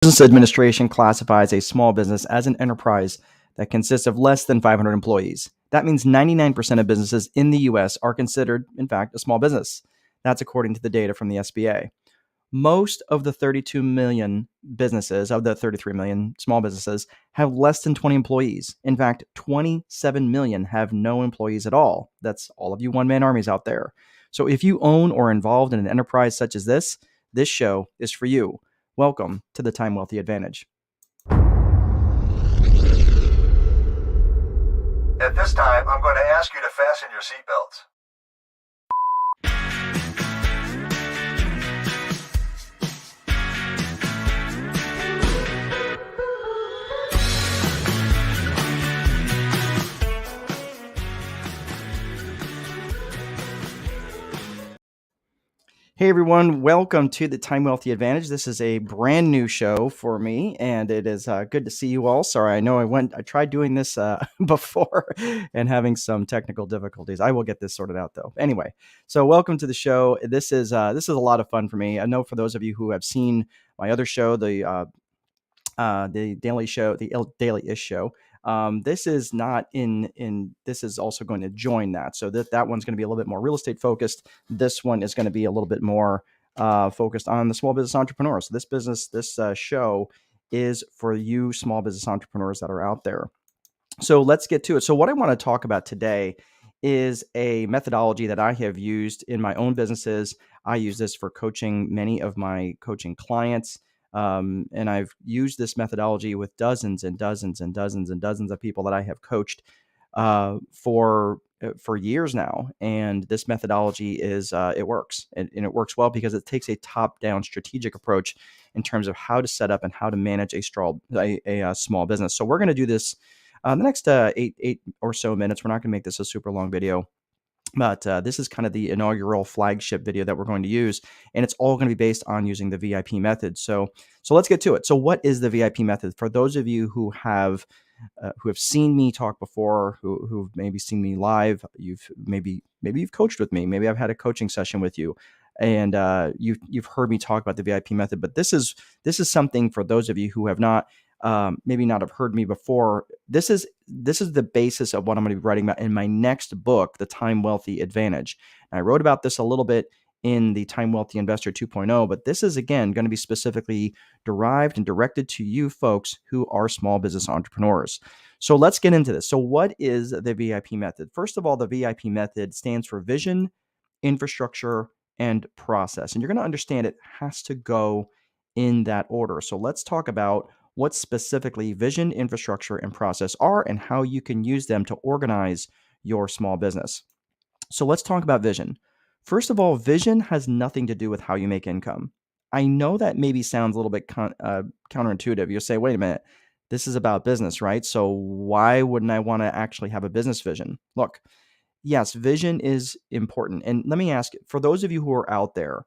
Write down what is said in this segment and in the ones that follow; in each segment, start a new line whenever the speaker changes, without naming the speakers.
Business Administration classifies a small business as an enterprise that consists of less than 500 employees. That means 99% of businesses in the US are considered, in fact, a small business. That's according to the data from the SBA. Most of the 32 million businesses, of the 33 million small businesses, have less than 20 employees. In fact, 27 million have no employees at all. That's all of you one-man armies out there. So if you own or are involved in an enterprise such as this show is for you. Welcome to the Time Wealthy Advantage.
At this time, I'm going to ask you to fasten your seatbelts.
Hey everyone, welcome to the Time Wealthy Advantage. This is a brand new show for me, and it is good to see you all. Sorry, I know I tried doing this before and having some technical difficulties. I will get this sorted out though. Anyway, so welcome to the show. This is a lot of fun for me. I know for those of you who have seen my other show, the Daily Show, the Daily-ish Show. This is not in. This is also going to join that. So that one's going to be a little bit more real estate focused. This one is going to be a little bit more focused on the small business entrepreneurs. So this show is for you small business entrepreneurs that are out there. So let's get to it. So what I want to talk about today is a methodology that I have used in my own businesses. I use this for coaching many of my coaching clients. And I've used this methodology with dozens and dozens and dozens and dozens of people that I have coached for years now. And this methodology is it works, and it works well because it takes a top-down strategic approach in terms of how to set up and how to manage a small business. So we're going to do this the next eight or so minutes. We're not going to make this a super long video. But this is kind of the inaugural flagship video that we're going to use, and it's all going to be based on using the VIP method. So let's get to it. So what is the VIP method? For those of you who have seen me talk before, who've maybe seen me live, maybe you've coached with me, maybe I've had a coaching session with you, and you've heard me talk about the VIP method. But this is something for those of you who have not. Maybe not have heard me before. This is the basis of what I'm going to be writing about in my next book, The Time Wealthy Advantage. And I wrote about this a little bit in the Time Wealthy Investor 2.0, but this is, again, going to be specifically derived and directed to you folks who are small business entrepreneurs. So let's get into this. So what is the VIP method? First of all, the VIP method stands for vision, infrastructure, and process. And you're going to understand it has to go in that order. So let's talk about what specifically vision, infrastructure, and process are and how you can use them to organize your small business. So let's talk about vision. First of all, vision has nothing to do with how you make income. I know that maybe sounds a little bit counterintuitive. You'll say, wait a minute, this is about business, right? So why wouldn't I want to actually have a business vision? Look, yes, vision is important. And let me ask, for those of you who are out there,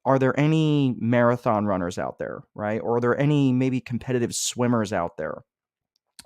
are there any marathon runners out there, right? Or are there any maybe competitive swimmers out there?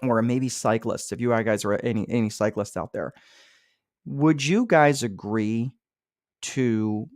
Or maybe cyclists, if you guys are any cyclists out there. Would you guys agree to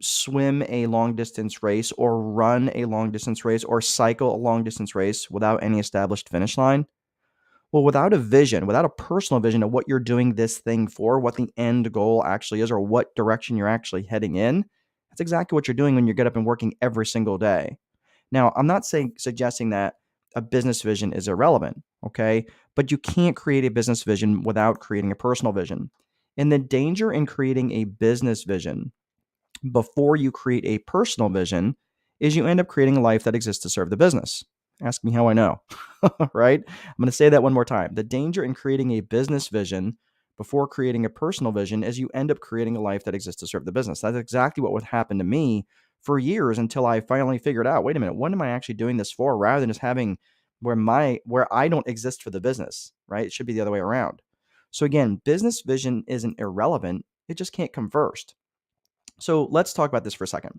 swim a long distance race or run a long distance race or cycle a long distance race without any established finish line? Well, without a vision, without a personal vision of what you're doing this thing for, what the end goal actually is, or what direction you're actually heading in, that's exactly what you're doing when you get up and working every single day. Now, I'm not suggesting that a business vision is irrelevant, okay? But you can't create a business vision without creating a personal vision. And the danger in creating a business vision before you create a personal vision is you end up creating a life that exists to serve the business. Ask me how I know, right? I'm going to say that one more time. The danger in creating a business vision before creating a personal vision is you end up creating a life that exists to serve the business. That's exactly what would happen to me for years until I finally figured out, wait a minute, what am I actually doing this for, rather than just having where I don't exist for the business, right? It should be the other way around. So again, business vision isn't irrelevant. It just can't come first. So let's talk about this for a second.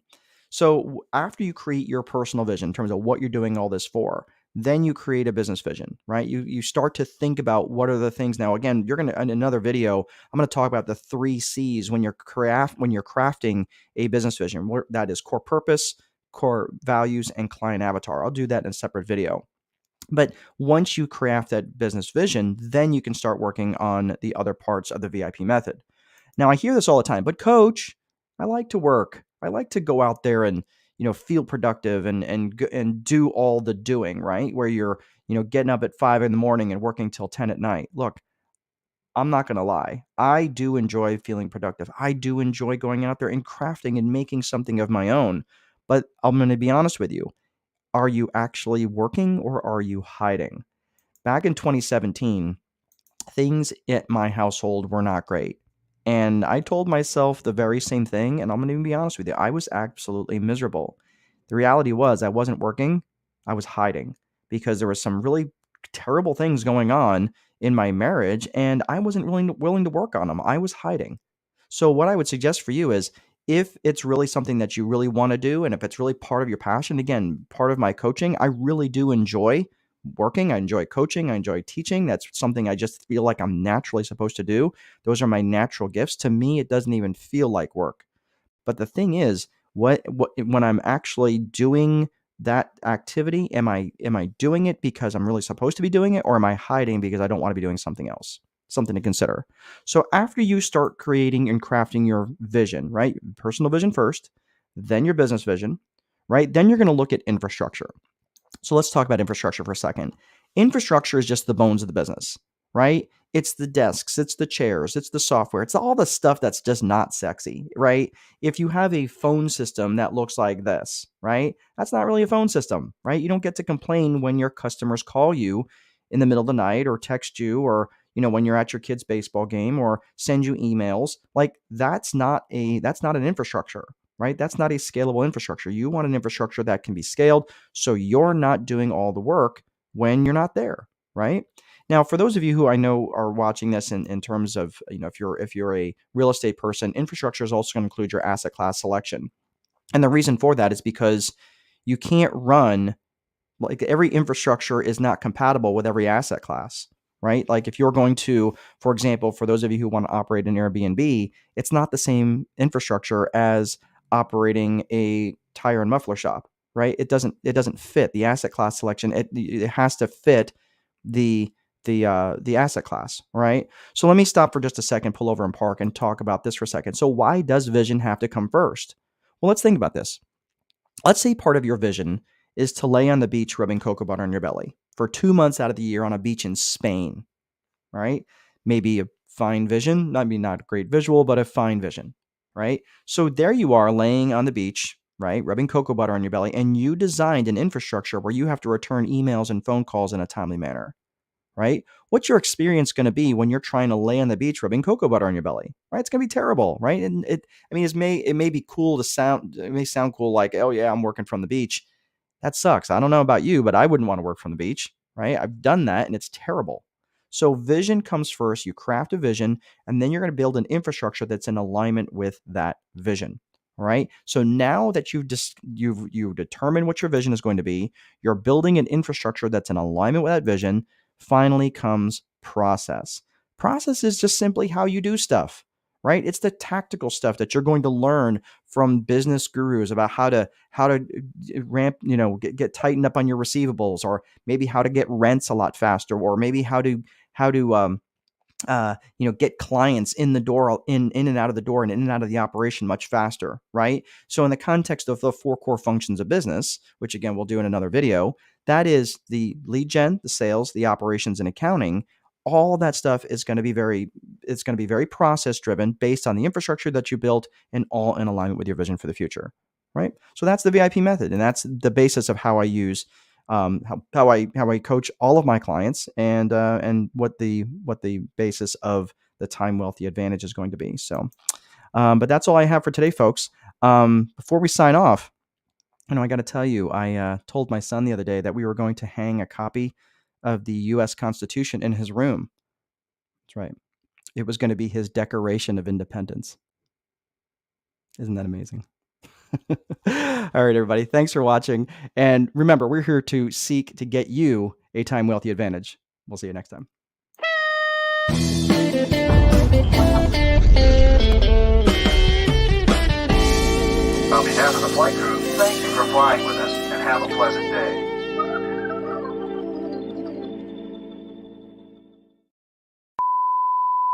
So after you create your personal vision in terms of what you're doing all this for, then you create a business vision, right? You start to think about what are the things. Now, again, you're going to, in another video, I'm going to talk about the 3 C's when you're crafting a business vision. That is core purpose, core values and client avatar. I'll do that in a separate video. But once you craft that business vision, then you can start working on the other parts of the VIP method. Now, I hear this all the time, but coach, I like to work. I like to go out there and, feel productive and do all the doing, right? Where you're, getting up at 5 in the morning and working till 10 at night. Look, I'm not going to lie. I do enjoy feeling productive. I do enjoy going out there and crafting and making something of my own. But I'm going to be honest with you. Are you actually working or are you hiding? Back in 2017, things at my household were not great. And I told myself the very same thing. And I'm going to be honest with you. I was absolutely miserable. The reality was I wasn't working. I was hiding because there was some really terrible things going on in my marriage and I wasn't really willing to work on them. I was hiding. So what I would suggest for you is if it's really something that you really want to do and if it's really part of your passion, again, part of my coaching, I really do enjoy working. I enjoy coaching. I enjoy teaching. That's something I just feel like I'm naturally supposed to do. Those are my natural gifts. To me, it doesn't even feel like work. But the thing is, what when I'm actually doing that activity, am I doing it because I'm really supposed to be doing it, or am I hiding because I don't want to be doing something else? Something to consider. So after you start creating and crafting your vision, right? Personal vision first, then your business vision, right? Then you're going to look at infrastructure. So let's talk about infrastructure for a second. Infrastructure is just the bones of the business, right? It's the desks, it's the chairs, it's the software, it's all the stuff that's just not sexy, right? If you have a phone system that looks like this, right? That's not really a phone system, right? You don't get to complain when your customers call you in the middle of the night or text you or when you're at your kid's baseball game or send you emails. Like that's not an infrastructure, right? That's not a scalable infrastructure. You want an infrastructure that can be scaled so you're not doing all the work when you're not there, right? Now, for those of you who I know are watching this in terms of, if you're a real estate person, infrastructure is also going to include your asset class selection. And the reason for that is because you can't run, like every infrastructure is not compatible with every asset class, right? Like if you're going to, for example, for those of you who want to operate an Airbnb, it's not the same infrastructure as operating a tire and muffler shop, right? It doesn't fit the asset class selection. It has to fit the asset class, right? So let me stop for just a second, pull over and park and talk about this for a second. So why does vision have to come first? Well, let's think about this. Let's say part of your vision is to lay on the beach rubbing cocoa butter on your belly for 2 months out of the year on a beach in Spain, right? Maybe a fine vision, not a great visual, but a fine vision, right? So there you are laying on the beach, right? Rubbing cocoa butter on your belly, and you designed an infrastructure where you have to return emails and phone calls in a timely manner, right? What's your experience going to be when you're trying to lay on the beach rubbing cocoa butter on your belly, right? It's going to be terrible, right? And it may be cool to sound, it may sound cool like, oh yeah, I'm working from the beach. That sucks. I don't know about you, but I wouldn't want to work from the beach, right? I've done that and it's terrible. So vision comes first. You craft a vision, and then you're going to build an infrastructure that's in alignment with that vision. All right. So now that you've determined what your vision is going to be, you're building an infrastructure that's in alignment with that vision. Finally comes process. Process is just simply how you do stuff, right? It's the tactical stuff that you're going to learn from business gurus about how to ramp, get tightened up on your receivables, or maybe how to get rents a lot faster, or maybe how to get clients in the door, in and out of the door and in and out of the operation much faster, right? So in the context of the 4 core functions of business, which again, we'll do in another video, that is the lead gen, the sales, the operations and accounting. All of that stuff is going to be very process driven based on the infrastructure that you built and all in alignment with your vision for the future, right? So that's the VIP method. And that's the basis of how I use how I coach all of my clients and what the basis of the time wealthy advantage is going to be. So, but that's all I have for today, folks. Before we sign off, I got to tell you, I told my son the other day that we were going to hang a copy of the U.S. Constitution in his room. That's right. It was going to be his Declaration of Independence. Isn't that amazing? All right, everybody. Thanks for watching. And remember, we're here to seek to get you a time wealthy advantage. We'll see you next time.
On behalf of the flight crew, Thank you for flying with us, and have a pleasant day.